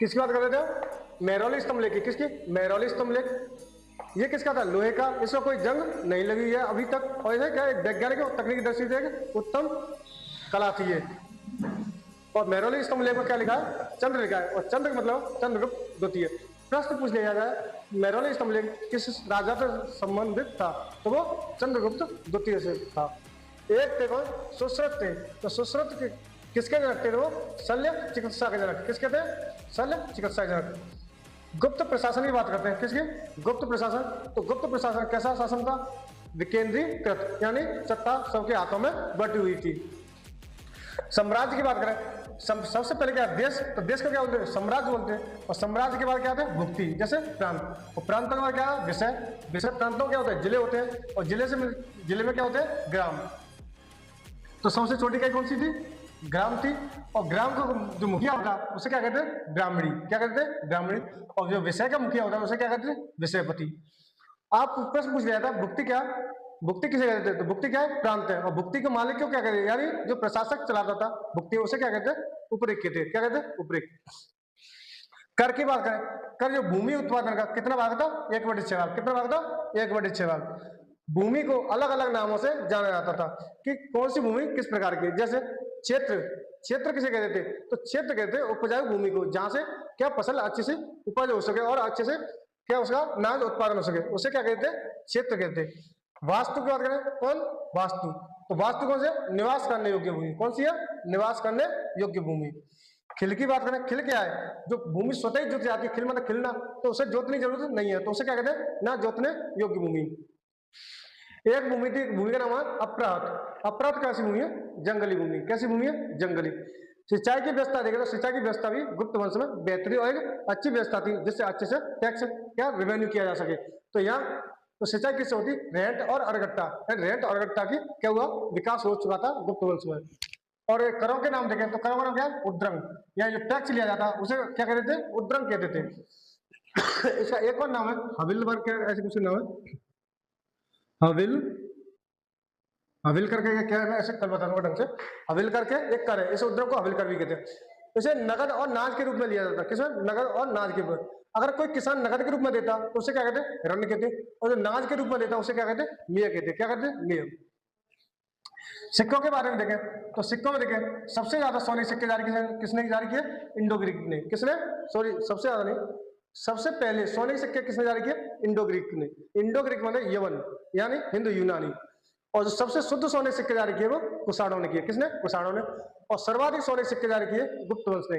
किसकी बात कर रहे थे? मेहरौली स्तंभ लेख की। किसकी? मेहरौली स्तंभ लेख। ये किसका था? लोहे का। इसको कोई जंग नहीं लगी है अभी तक। और ये क्या है? वैज्ञानिक और तकनीकी दृष्टि से उत्तम कला थी ये। और मेहरौली स्तंभ लेख में क्या लिखा है? चंद्र लिखा है। और चंद्र का मतलब चंद्रगुप्त द्वितीय। प्रश्न पूछ लिया जाए मेहरौली स्तंभ लेख किस राजा से संबंधित था, तो वो चंद्रगुप्त द्वितीय से था। एक थे कौन? सुश्रुत थे। तो सुश्रुत के किसके जनक थे? वो शल्य चिकित्सा के जनक। किसके थे? शल्य चिकित्सा के जनक। गुप्त प्रशासन की बात करते हैं। किसकी? गुप्त प्रशासन। तो गुप्त प्रशासन कैसा शासन था? विकेंद्रीकृत, यानी सत्ता सबके हाथों में बटी हुई थी। साम्राज्य की बात करें, सबसे पहले क्या है? देश। तो देश को क्या बोलते हैं? साम्राज्य बोलते हैं। और साम्राज्य के बाद क्या आते हैं? भुक्ति, जैसे प्रांत। और प्रांत के बाद क्या है? विषय। विषय प्रांतों क्या होते हैं? जिले होते हैं। और जिले में क्या होते हैं? ग्राम। तो सबसे छोटी इकाई कौन सी थी? ग्राम थी। और ग्राम का जो मुखिया होता है उसे क्या कहते हैं? ब्राह्मणी। क्या कहते हैं? ब्राह्मणी। और जो विषय का मुखिया होता है उसे क्या कहते हैं? विषयपति। आप प्रश्न पूछ लिया था भुक्ति क्या? भुक्ति किसे कहते हैं? तो भुक्ति क्या है? प्रांत है। और भुक्ति के मालिक को क्या कहते हैं? यानी जो प्रशासक चलाता था भुक्ति, उसे क्या कहते हैं? उपरिक कहते हैं। क्या कहते हैं? उपरिक। कर की बात करें, कर जो भूमि उत्पादन का कितना भाग था? 1/6 भाग। कितना भाग था? 1/6 भाग। भूमि को अलग अलग नामों से जाना जाता था कि कौन सी भूमि किस प्रकार की। जैसे क्षेत्र। क्षेत्र किसे कहते थे? तो क्षेत्र कहते हैं उपजाऊ भूमि को, जहां से क्या फसल अच्छे से उपज हो सके और अच्छे से क्या उसका अनाज उत्पादन हो सके, उसे क्या कहते हैं? क्षेत्र कहते हैं। वास्तु की बात करें, कौन? वास्तु। तो वास्तु कौन से? निवास करने योग्य भूमि। कौन सी है? निवास करने योग्य भूमि। खिल की बात करें, खिल क्या है? जो भूमि स्वतः ही जुत जाती है। खिल मतलब खिलना, तो उसे जोतने की जरूरत नहीं है, तो उसे क्या कहते हैं? ना जोतने योग्य भूमि। एक भूमि थी, भूमि का नाम है अपरात। अपरात कैसी भूमि है? जंगली भूमि। कैसी भूमि है? जंगली। सिंचाई की व्यवस्था देखें तो सिंचाई की व्यवस्था भी गुप्त वंश में बेहतरीन और एक अच्छी व्यवस्था थी, जिससे अच्छे से टैक्स क्या रेवेन्यू किया जा सके। तो यहाँ तो सिंचाई किससे होती? रेंट और अड़गट्टा। रेंट और अड़गट्टा की क्या हुआ? विकास हो चुका था गुप्त वंश में। और करों के नाम देखें तो करों का नाम क्या है? उद्रंग। या जो टैक्स लिया जाता उसे क्या कहते थे? उद्रंग कहते थे। इसका एक और नाम है हविल वर्ग, ऐसे कुछ नाम है हविल। हविल करके क्या है? ऐसे कल बताऊंगा ढंग से। हविल करके एक कर है, इस उद्रम को हविल कर भी कहते हैं। इसे नगद और नाज के रूप में लिया जाता है। किसमें? नगद और नाज के रूप में। अगर कोई किसान नगद के रूप में देता तो उसे क्या कहते हैं? ऋण कहते हैं। और जो नाज के रूप में देता उसे क्या कहते हैं? मेय कहते हैं। क्या कहते हैं? मेय। सिक्कों के बारे में देखें तो सिक्कों में देखें सबसे ज्यादा सोने के सिक्के जारी किसने जारी किए? इंडो ग्रीक ने। किसने? सॉरी, सबसे ज्यादा नहीं, सबसे पहले सोने के सिक्के किसने जारी किए? इंडो ग्रीक ने। इंडो ग्रीक मतलब यवन, यानी हिंदू यूनानी। और जो सबसे शुद्ध सोने के सिक्के जारी किए वो कुषाणों ने किए। किसने? कुषाणों ने। और सर्वाधिक सोने के सिक्के जारी किए गुप्त वंश ने।